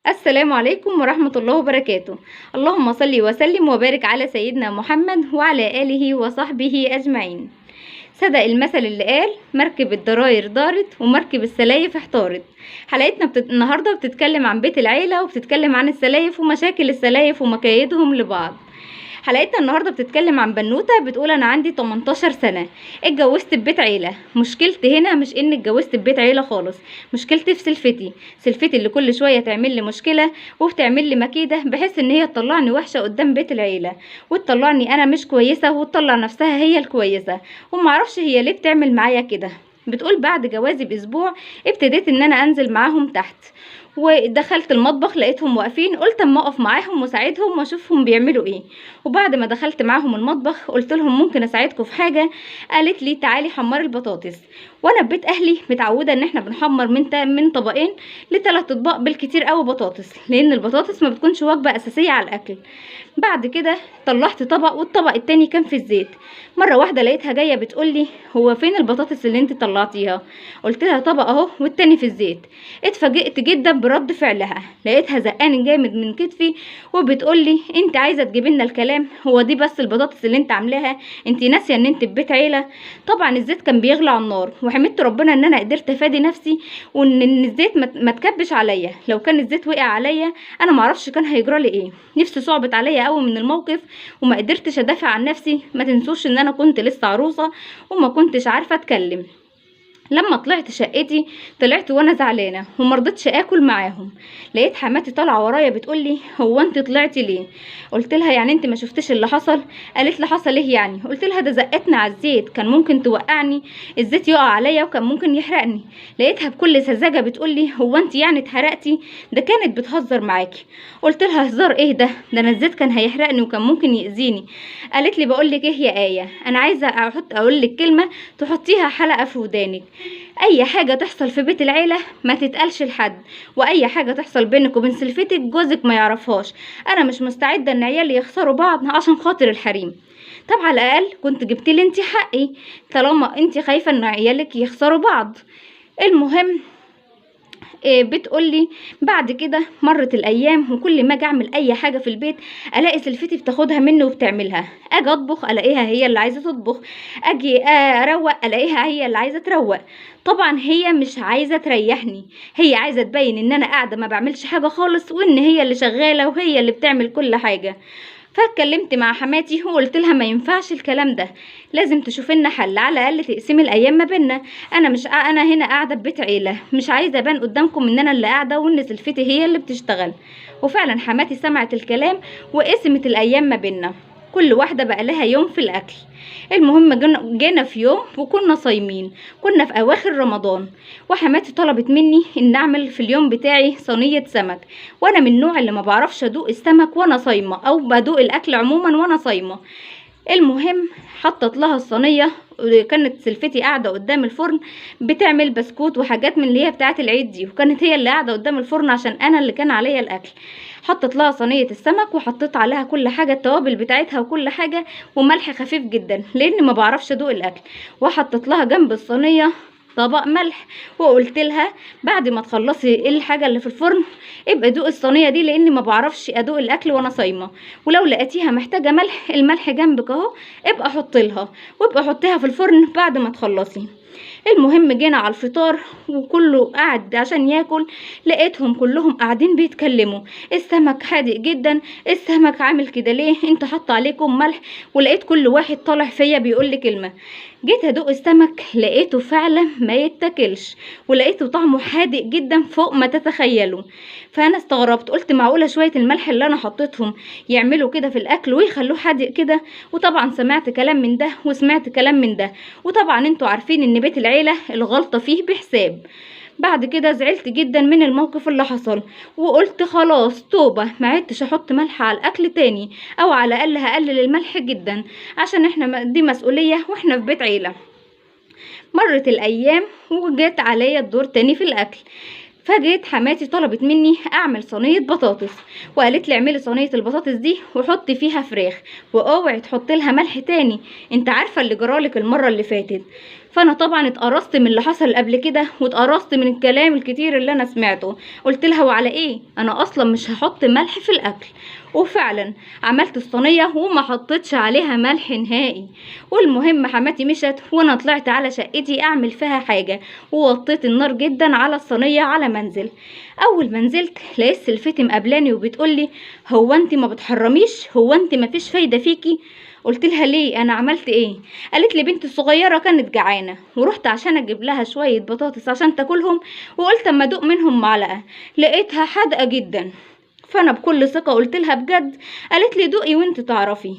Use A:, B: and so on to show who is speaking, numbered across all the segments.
A: السلام عليكم ورحمة الله وبركاته. اللهم صل وسلم وبارك على سيدنا محمد وعلى آله وصحبه أجمعين. صدق المثل اللي قال: مركب الضراير دارت ومركب السلايف احتارت. حلقتنا النهاردة بتتكلم عن بيت العيلة، وبتتكلم عن السلايف ومشاكل السلايف ومكايدهم لبعض. حلقتنا النهارده بتتكلم عن بنوته بتقول: انا عندي 18 سنه، اتجوزت ببيت عيله. مشكلتي هنا مش ان اتجوزت ببيت عيله خالص، مشكلتي في سلفتي اللي كل شويه تعمل لي مشكله وبتعمل لي مكيده بحيث ان هي تطلعني وحشه قدام بيت العيله، وتطلعني انا مش كويسه، وتطلع نفسها هي الكويسه، ومعرفش هي ليه بتعمل معايا كده. بتقول: بعد جوازي باسبوع ابتديت ان انا انزل معاهم تحت، ودخلت المطبخ لقيتهم واقفين، قلت اما اقف معاهم واساعدهم واشوفهم بيعملوا ايه. وبعد ما دخلت معاهم المطبخ قلت لهم: ممكن اساعدكم في حاجه؟ قالت لي: تعالي حمري البطاطس. وانا في بيت اهلي متعوده ان احنا بنحمر من طبقين ل3 اطباق بالكتير قوي بطاطس، لان البطاطس ما بتكونش وجبه اساسيه على الاكل. بعد كده طلعت طبق والطبق التاني كان في الزيت. مره واحده لقيتها جايه بتقولي: هو فين البطاطس اللي انت طلعتيها؟ قلت لها: طبق اهو والتاني في الزيت. اتفاجئت جدا برد فعلها، لقيتها زقاني جامد من كتفي وبتقولي: انت عايزه تجيبي لنا الكلام؟ هو دي بس البطاطس اللي انت عاملاها؟ انت ناسيه ان انت في بيت عيله؟ طبعا الزيت كان بيغلى على النار، وحمدت ربنا ان انا قدرت افادي نفسي، وان الزيت ما تكبش عليا. لو كان الزيت وقع عليا انا معرفش كان هيجرالي ايه. نفسي صعبت عليا قوي من الموقف وما قدرتش ادافع عن نفسي. ما تنسوش ان انا كنت لسه عروسه وما كنتش عارفه اتكلم. لما طلعت شقتي طلعت وانا زعلانه ومرضتش اكل معاهم. لقيت حماتي طالعه ورايا بتقولي: هو انت طلعتي ليه؟ قلت لها: يعني انت ما شفتش اللي حصل؟ قالت لي: حصل ايه يعني؟ قلت لها: ده زقتنا على الزيت، كان ممكن توقعني، الزيت يقع عليا وكان ممكن يحرقني. لقيتها بكل سذاجه بتقولي: هو انت يعني اتحرقتي؟ ده كانت بتهزر معاكي. قلت لها: هزار ايه ده انا الزيت كان هيحرقني وكان ممكن يأذيني. قالت لي: بقول لك ايه يا آية، انا عايزه اقول لك كلمه تحطيها حلقه في ودانك. اي حاجه تحصل في بيت العيله ما تتقالش لحد، واي حاجه تحصل بينك وبين سلفتك جوزك ما يعرفهاش. انا مش مستعده ان عيالي يخسروا بعض عشان خاطر الحريم. طب على الاقل كنت جبت لي انت حقي، طالما انت خايفه ان عيالك يخسروا بعض. المهم بتقولي: بعد كده مرت الايام، وكل ما اجي اعمل اي حاجه في البيت الاقي سلفتي بتاخدها مني وبتعملها. اجي اطبخ الاقيها هي اللي عايزه تطبخ، اجي اروق الاقيها هي اللي عايزه تروق. طبعا هي مش عايزه تريحني، هي عايزه تبين ان انا قاعده ما بعملش حاجه خالص، وان هي اللي شغاله وهي اللي بتعمل كل حاجه. فاتكلمت مع حماتي وقلت لها: ما ينفعش الكلام ده، لازم تشوف لنا حل، على الاقل تقسمي الايام ما بيننا. انا هنا قاعده في بيت عيله، مش عايزه ابان قدامكم ان انا اللي قاعده وان سلفتي هي اللي بتشتغل. وفعلا حماتي سمعت الكلام وقسمت الايام ما بيننا، كل واحده بقى لها يوم في الاكل. المهم جينا في يوم وكنا صايمين، كنا في اواخر رمضان، وحماتي طلبت مني ان اعمل في اليوم بتاعي صينيه سمك. وانا من النوع اللي ما بعرفش ادوق السمك وانا صايمه، او بدوق الاكل عموما وانا صايمه. المهم حطت لها الصينيه، كانت سلفتي قاعده قدام الفرن بتعمل بسكوت وحاجات من اللي هي بتاعه العيد دي، وكانت هي اللي قاعده قدام الفرن عشان انا اللي كان عليا الاكل. حطت لها صينيه السمك وحطيت عليها كل حاجه، التوابل بتاعتها وكل حاجه، وملح خفيف جدا لان ما بعرفش ادوق الاكل. وحطت لها جنب الصينيه طبق ملح، وقلت لها: بعد ما تخلصي الحاجه اللي في الفرن ابقى دوق الصينيه دي، لاني ما بعرفش ادوق الاكل وانا صايمه، ولو لقيتيها محتاجه ملح، الملح جنبك اهو، ابقى حطي لها، وابقى حطيها في الفرن بعد ما تخلصي. المهم جينا على الفطار وكله قاعد عشان ياكل، لقيتهم كلهم قاعدين بيتكلموا: السمك حادق جدا، السمك عامل كده ليه، انت حط عليكم ملح. ولقيت كل واحد طالع فيا بيقول لي كلمه. جيت ادوق السمك لقيته فعلا ما يتاكلش، ولقيته طعمه حادق جدا فوق ما تتخيلوا. فانا استغربت، قلت: معقوله شويه الملح اللي انا حطيتهم يعملوا كده في الاكل ويخلوه حادق كده؟ وطبعا سمعت كلام من ده وسمعت كلام من ده، وطبعا انتوا عارفين ان بيت العيله الغلطه فيه بحساب. بعد كده زعلت جدا من الموقف اللي حصل، وقلت: خلاص توبة، ما عدتش احط ملح على الاكل تاني، او على الاقل هقلل الملح جدا، عشان احنا دي مسؤولية واحنا في بيت عيلة. مرت الايام وجات عليا الدور تاني في الاكل، فجيت حماتي طلبت مني اعمل صينيه بطاطس، وقالت لي: اعملي صينيه البطاطس دي وحطي فيها فراخ، واوعي تحطي لها ملح تاني، انت عارفه اللي جرالك المره اللي فاتت. فانا طبعا اتقرصت من اللي حصل قبل كده، واتقرصت من الكلام الكتير اللي انا سمعته. قلت لها وعلى ايه، انا اصلا مش هحط ملح في الاكل. وفعلا عملت الصينيه وما حطيتش عليها ملح نهائي. والمهم حماتي مشت وانا طلعت على شقتي اعمل فيها حاجه، ووطيت النار جدا على الصينيه على منزل. اول ما نزلت لقيت سلفتي مقابلاني وبتقولي هو انت ما بتحرميش، هو انت ما فيش فايده فيكي. قلت لها ليه، انا عملت ايه؟ قالت لي بنتي الصغيره كانت جعانه ورحت عشان اجيب لها شويه بطاطس عشان تاكلهم، وقلت اما ادوق منهم معلقه لقيتها حادقه جدا. فانا بكل ثقه قلت لها بجد؟ قالت لي دوقي وانت تعرفي.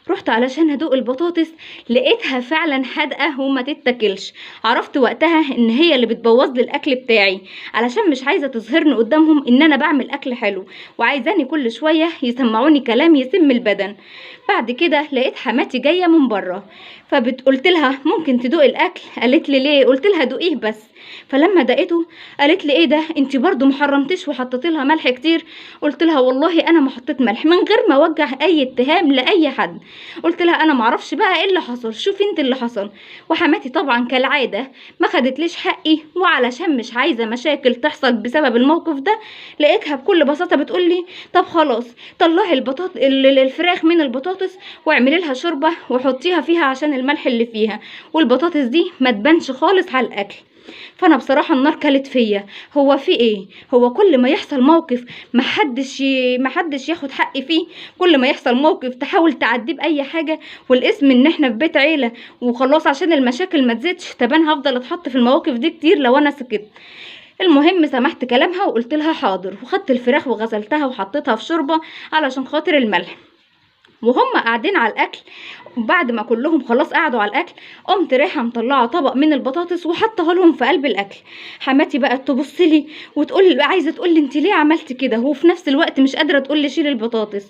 A: رحت علشان ادوق البطاطس لقيتها فعلا حادقه وما تتاكلش. عرفت وقتها ان هي اللي بتبوظ لي الاكل بتاعي، علشان مش عايزه تظهرني قدامهم ان انا بعمل اكل حلو، وعايزاني كل شويه يسمعوني كلام يسم البدن. بعد كده لقيت حماتي جايه من بره، فقلت لها ممكن تدوقي الاكل؟ قالت لي ليه؟ قلت لها دوقيه بس. فلما دقته قالت لي ايه ده، انت برضو محرمتش وحطيت لها ملح كتير؟ قلت لها والله انا ما حطيت ملح، من غير ما اوجه اي اتهام لاي حد. قلت لها انا معرفش بقى ايه اللي حصل، شوفي انت اللي حصل. وحماتي طبعا كالعاده ما خدتليش حقي، وعلشان مش عايزه مشاكل تحصل بسبب الموقف ده لقيتها بكل بساطه بتقولي طب خلاص طلعي الفراخ من البطاطس واعملي لها شوربه وحطيها فيها عشان الملح اللي فيها، والبطاطس دي ما تبانش خالص على الاكل. فانا بصراحه النار كلت فيا، هو في ايه؟ هو كل ما يحصل موقف محدش ياخد حقي فيه؟ كل ما يحصل موقف تحاول تعديه باي حاجه، والاسم ان احنا في بيت عيله وخلاص عشان المشاكل ما تزيدش. طب انا هفضل اتحط في المواقف دي كتير لو انا سكت. المهم سمحت كلامها وقلت لها حاضر، وخدت الفراخ وغسلتها وحطيتها في شوربه علشان خاطر الملح. وهم قاعدين على الاكل، بعد ما كلهم خلاص قعدوا على الاكل قمت رايحه مطلعه طبق من البطاطس وحطها لهم في قلب الاكل. حماتي بقت تبص لي وتقول عايزه تقول لي انت ليه عملتي كده، وفي نفس الوقت مش قادره تقول لي شيل البطاطس.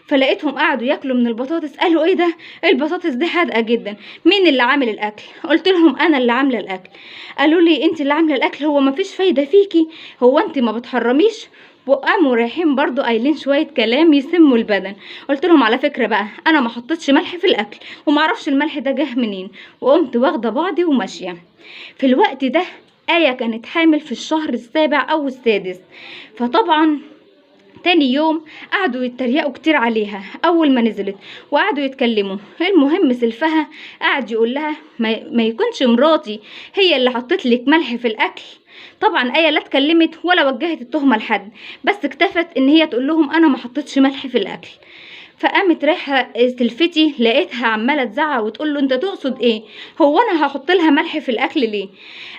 A: فلقيتهم قعدوا ياكلوا من البطاطس، قالوا ايه ده، البطاطس دي حادقه جدا، مين اللي عامل الاكل؟ قلت لهم انا اللي عامله الاكل. قالوا لي انت اللي عامله الاكل، هو ما فيش فايده فيكي، هو انت ما بتحرميش؟ وقاموا رايحين برضو قايلين شويه كلام يسموا البدن. قلت لهم على فكره بقى انا ما حطيتش ملح في الاكل ومعرفش الملح ده جه منين، وقمت واخده بعضي وماشيه. في الوقت ده آية كانت حامل في الشهر السابع او السادس، فطبعا تاني يوم قعدوا يتريقوا كتير عليها اول ما نزلت وقعدوا يتكلموا. المهم سلفها قعد يقول لها ما يكونش مراتي هي اللي حطت لك ملح في الاكل. طبعا آية لا اتكلمت ولا وجهت التهمه لحد، بس اكتفت ان هي تقول لهم انا ما حطيتش ملح في الاكل. فقامت رايحه سلفتي لقيتها عماله تزعق وتقول له انت تقصد ايه، هو انا هحط لها ملح في الاكل ليه؟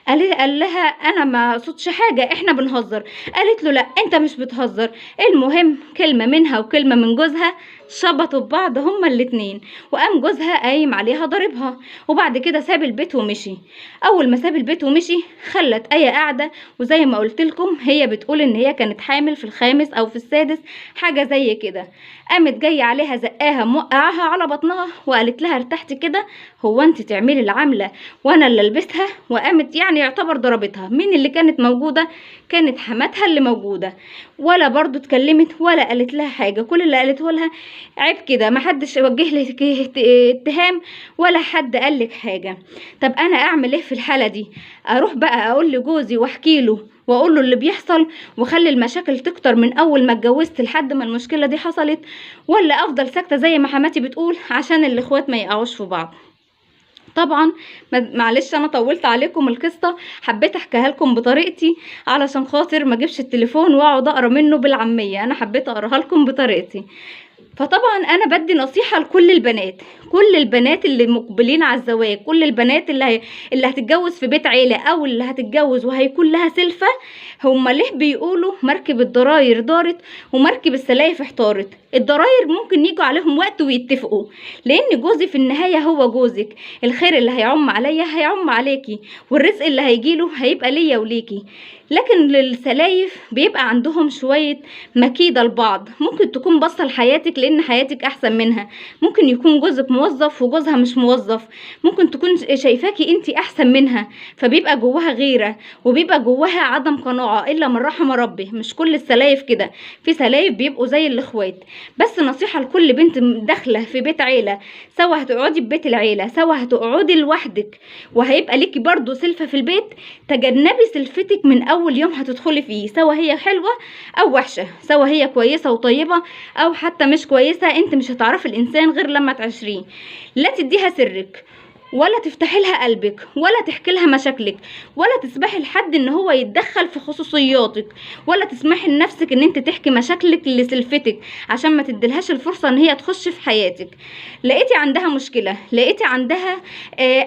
A: قال لها انا ما اقصدش حاجه، احنا بنهزر. قالت له لا انت مش بتهزر. المهم كلمه منها وكلمه من جوزها شبطوا ببعض هما الاتنين، وقام جوزها قايم عليها ضربها، وبعد كده ساب البيت ومشي. اول ما ساب البيت ومشي خلت آية قاعده، وزي ما قلت لكم هي بتقول ان هي كانت حامل في الخامس او في السادس حاجه زي كده. قامت جايه عليها زقاها موقعاها على بطنها وقالت لها ارتحتي كده، هو انت تعملي العمله وانا اللي البسها؟ وقامت يعني يعتبر ضربتها. مين اللي كانت موجوده؟ كانت حماتها اللي موجوده، ولا برضو اتكلمت ولا قالت لها حاجه. كل اللي قالته لها عيب كده، محدش وجه لك اتهام ولا حد قال لك حاجه. طب انا اعمل ايه في الحاله دي؟ اروح بقى اقول لجوزي واحكي له واقول له اللي بيحصل واخلي المشاكل تكتر من اول ما اتجوزت لحد ما المشكله دي حصلت، ولا افضل ساكته زي ما حماتي بتقول عشان الاخوات ما يقعوش في بعض؟ طبعا معلش انا طولت عليكم القصه، حبيت احكيها لكم بطريقتي علشان خاطر ما اجيبش التليفون واقعد اقرا منه بالعاميه، انا حبيت اقراها لكم بطريقتي. فطبعا انا بدي نصيحه لكل البنات، كل البنات اللي مقبلين على الزواج، كل البنات اللي هتتجوز في بيت عيله او اللي هتتجوز وهيكون لها سلفه. هما ليه بيقولوا مركب الضراير دارت ومركب السلايف احتارت؟ الضراير ممكن يجوا عليهم وقت ويتفقوا، لان جوزي في النهايه هو جوزك، الخير اللي هيعم عليا هيعم عليكي، والرزق اللي هيجيله هيبقى ليا وليكي. لكن للسلايف بيبقى عندهم شوية مكيدة لبعض. ممكن تكون باصة لحياتك لان حياتك احسن منها، ممكن يكون جوزك موظف وجوزها مش موظف، ممكن تكون شايفاكي انتي احسن منها، فبيبقى جواها غيرة وبيبقى جواها عدم قناعة الا من رحم ربي. مش كل السلايف كده، في سلايف بيبقوا زي الاخوات. بس نصيحة لكل بنت داخلة في بيت عيلة، سواء هتقعدي في بيت العيلة سواء هتقعدي لوحدك وهيبقى ليكي برضو سلفة في البيت، تجنبي سلفتك من اول يوم هتدخلي فيه، سواء هي حلوة او وحشة، سواء هي كويسة وطيبة او حتى مش كويسة. انت مش هتعرفي الانسان غير لما تعشريه. لا تديها سرك، ولا تفتحي لها قلبك، ولا تحكي لها مشاكلك، ولا تسمحي لحد ان هو يتدخل في خصوصياتك، ولا تسمحي لنفسك ان انت تحكي مشاكلك لسلفتك عشان ما تديلهاش الفرصة ان هي تخش في حياتك. لقيتي عندها مشكلة، لقيتي عندها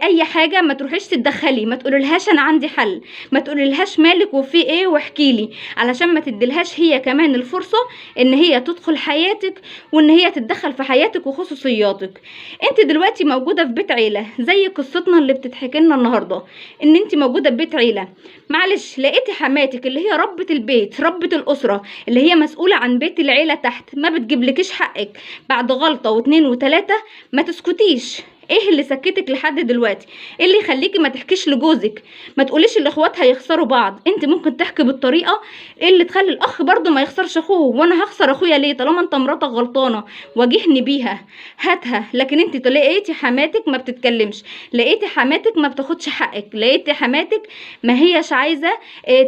A: اي حاجة، ما تروحيش تتدخلي، ما تقوليلهاش انا عندي حل، ما تقوليلهاش مالك وفي ايه واحكيلي، علشان ما تديلهاش هي كمان الفرصة ان هي تدخل حياتك وان هي تتدخل في حياتك وخصوصياتك. انت دلوقتي موجودة في بيت عيلة زي قصتنا اللي بتتحكي لنا النهارده، ان انت موجوده في بيت عيله. معلش، لقيتي حماتك اللي هي ربة البيت، ربة الاسره، اللي هي مسؤوله عن بيت العيله تحت، ما بتجيبلكيش حقك بعد غلطه واتنين وتلاته، ما تسكتيش. ايه اللي سكتك لحد دلوقتي؟ ايه اللي يخليكي ما تحكيش لجوزك؟ ما تقوليش الاخوات هيخسروا بعض. انت ممكن تحكي بالطريقه اللي تخلي الاخ برضو ما يخسرش اخوه. وانا هخسر اخويا ليه طالما انت مراتك غلطانه؟ واجهني بيها، هاتها. لكن انت لقيتي حماتك ما بتتكلمش، لقيتي حماتك ما بتاخدش حقك، لقيتي حماتك ما هيش عايزه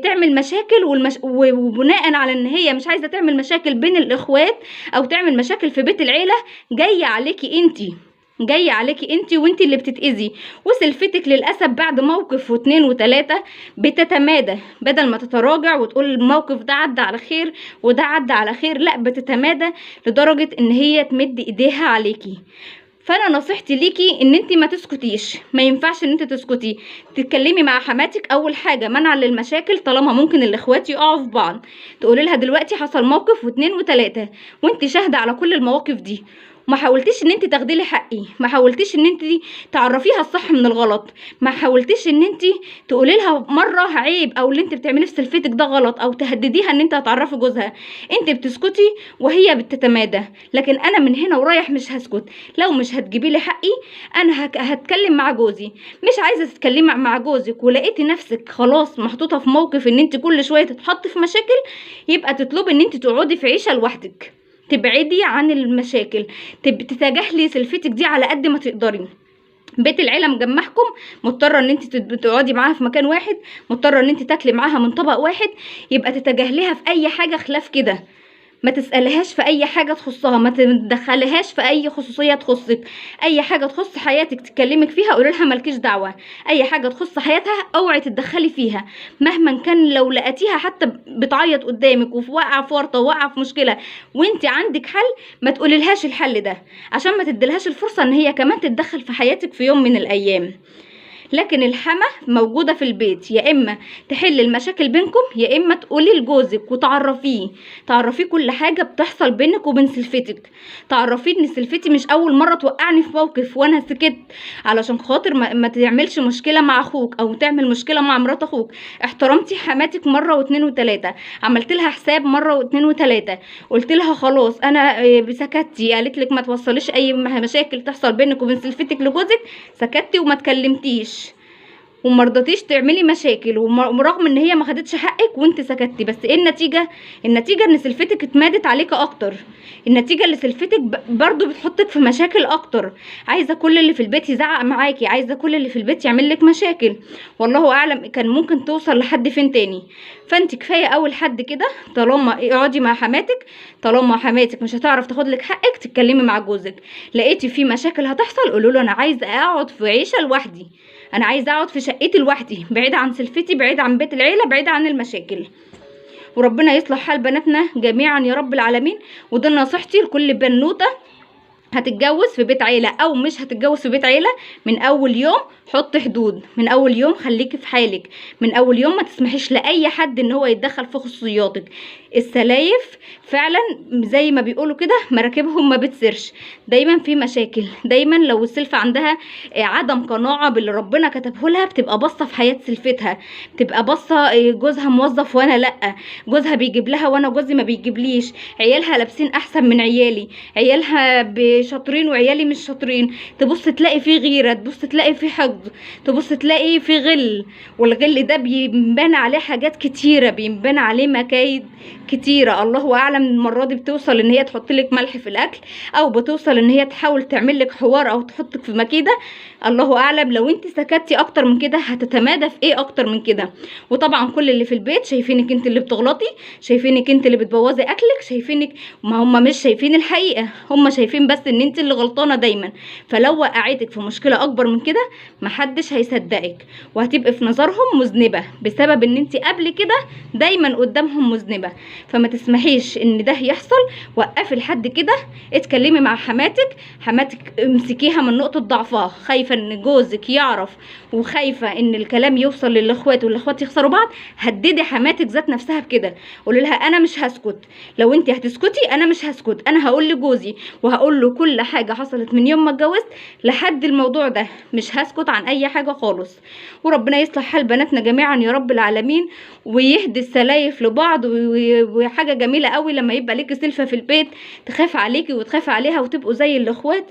A: تعمل مشاكل، وبناء على ان هي مش عايزه تعمل مشاكل بين الاخوات او تعمل مشاكل في بيت العيله، جايه عليكي انتي، جايه عليكي انتي، وانتي اللي بتتأذي. وسلفتك للاسف بعد موقف واتنين وتلاته بتتمادى، بدل ما تتراجع وتقول الموقف ده عدى على خير وده عدى على خير، لا بتتمادى لدرجه ان هي تمد ايديها عليكي. فانا نصيحتي ليكي ان انت ما تسكتيش، ما ينفعش ان انت تسكتي، تتكلمي مع حماتك. اول حاجه منع للمشاكل، طالما ممكن الاخوات يقعوا في بعض، تقولي لها دلوقتي حصل موقف واتنين وتلاته وانت شاهده على كل المواقف دي، ما حاولتيش ان انت تاخدي لي حقي، ما حاولتيش ان انت تعرفيها الصح من الغلط، ما حاولتيش ان انت تقولي لها مره عيب او اللي انت بتعمليه في سلفتك ده غلط، او تهدديها ان انت هتعرفي جوزها. انت بتسكتي وهي بتتمادى. لكن انا من هنا ورايح مش هسكت، لو مش هتجيبي لي حقي انا هتكلم مع جوزي. مش عايزه تتكلمي مع جوزك ولقيتي نفسك خلاص محطوطه في موقف ان انت كل شويه تتحطي في مشاكل، يبقى تطلبي ان انت تقعدي في عيشه لوحدك، تبعدي عن المشاكل، تتجاهلي سلفتك دي على قد ما تقدري. بيت العيله مجمعكم، مضطره ان انت تقعدي معاها في مكان واحد، مضطره ان انت تاكلي معاها من طبق واحد، يبقى تتجاهليها في اي حاجه خلاف كده. ما تسألهاش في اي حاجة تخصها، ما تدخلهاش في اي خصوصية تخصك. اي حاجة تخص حياتك تكلمك فيها قولي لها مالكيش دعوة، اي حاجة تخص حياتها اوعي تتدخلي فيها مهما كان. لو لقيتيها حتى بتعيط قدامك وفي واقعة في ورطة وواقعة في مشكلة وانت عندك حل، ما تقوليلهاش الحل ده عشان ما تديلهاش الفرصة ان هي كمان تتدخل في حياتك في يوم من الايام. لكن الحما موجودة في البيت، يا إما تحل المشاكل بينكم، يا إما تقولي لجوزك وتعرفيه كل حاجة بتحصل بينك وبين سلفتك. تعرفيه إن سلفتي مش أول مرة توقعني في موقف وأنا سكت، علشان خاطر ما تعملش مشكلة مع أخوك أو تعمل مشكلة مع مرات أخوك. احترمتي حماتك مرة واتنين وتلاتة، عملت لها حساب مرة واتنين وتلاتة، قلت لها خلاص أنا سكتتي، قالت لك ما توصليش أي مشاكل تحصل بينك وبين سلفتك لجوزك، سكتتي وما تكلمتيش ومرضتيش تعملي مشاكل، ورغم ان هي ما خدتش حقك وانت سكتتي. بس ايه النتيجه؟ النتيجه ان سلفتك اتمادت عليك اكتر، النتيجه اللي سلفتك برضو بتحطك في مشاكل اكتر، عايزه كل اللي في البيت يزعق معاكي، عايزه كل اللي في البيت يعمل لك مشاكل، والله اعلم كان ممكن توصل لحد فين تاني. فانت كفايه اول حد كده، طالما اقعدي مع حماتك، طالما حماتك مش هتعرف تاخد لك حقك تتكلمي مع جوزك. لقيتي في مشاكل هتحصل قولوا له انا عايزه اقعد في عيشه لوحدي، انا عايزه اقعد في شقتي لوحدي، بعيده عن سلفتي، بعيده عن بيت العيله، بعيده عن المشاكل. وربنا يصلح حال بناتنا جميعا يا رب العالمين. ودي نصيحتي لكل بنوته هتتجوز في بيت عيله او مش هتتجوز في بيت عيله. من اول يوم حط حدود، من اول يوم خليكي في حالك، من اول يوم ما تسمحيش لاي حد ان هو يتدخل في خصوصياتك. السلايف فعلا زي ما بيقولوا كده مراكبهم ما بتسيرش، دايما في مشاكل. دايما لو السلفة عندها عدم قناعة باللي ربنا كتبه لها، بتبقى باصة في حياة سلفتها، بتبقى باصة جوزها موظف وانا لا، جوزها بيجيب لها وانا جوزي ما بيجيبليش، عيالها لابسين احسن من عيالي، عيالها شاطرين وعيالي مش شاطرين، تبص تلاقي في غيرة، تبص تلاقي في حقد، تبص تلاقي في غل. والغل ده بينبان عليه حاجات كتيرة، بينبان عليه مكايد كتيرة. الله اعلم المرة دي بتوصل ان هي تحط لك ملح في الاكل، او بتوصل ان هي تحاول تعمل لك حوار او تحطك في مكيدة. الله اعلم لو انت سكتتي اكتر من كده هتتمادى في ايه اكتر من كده. وطبعا كل اللي في البيت شايفينك انت اللي بتغلطي، شايفينك انت اللي بتبوظي اكلك، شايفينك، ما هم مش شايفين الحقيقة، هم شايفين بس ان انت اللي غلطانة دايما. فلو وقعتك في مشكلة اكبر من كده محدش هيصدقك، وهتبقي في نظرهم مذنبة بسبب ان انت قبل كده دايما قدامهم مذنبة. فما تسمحيش ان ده يحصل، وقفي لحد كده، اتكلمي مع حماتك امسكيها من نقطة ضعفها، خايفة ان جوزك يعرف وخايفة ان الكلام يوصل للاخوات والاخوات يخسروا بعض، هددي حماتك ذات نفسها بكده، قولي لها انا مش هسكت، لو انت هتسكتي انا مش هسكت، انا هقول لجوزي وهقول له كل حاجة حصلت من يوم ما اتجوزت لحد الموضوع ده، مش هسكت عن اي حاجة خالص. وربنا يصلح حال بناتنا جميعا يا رب العالمين، ويهدي السلايف لبعض. وحاجة جميلة قوي لما يبقى ليكي سلفة في البيت تخاف عليكي وتخاف عليها وتبقوا زي الاخوات.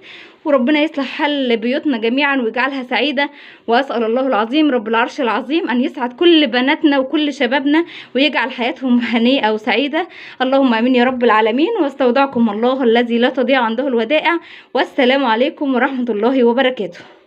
A: وربنا يصلح حال بيوتنا جميعا ويجعلها سعيدة. وأسأل الله العظيم رب العرش العظيم أن يسعد كل بناتنا وكل شبابنا ويجعل حياتهم هنيئة وسعيدة. اللهم آمين يا رب العالمين. واستودعكم الله الذي لا تضيع عنده الودائع. والسلام عليكم ورحمة الله وبركاته.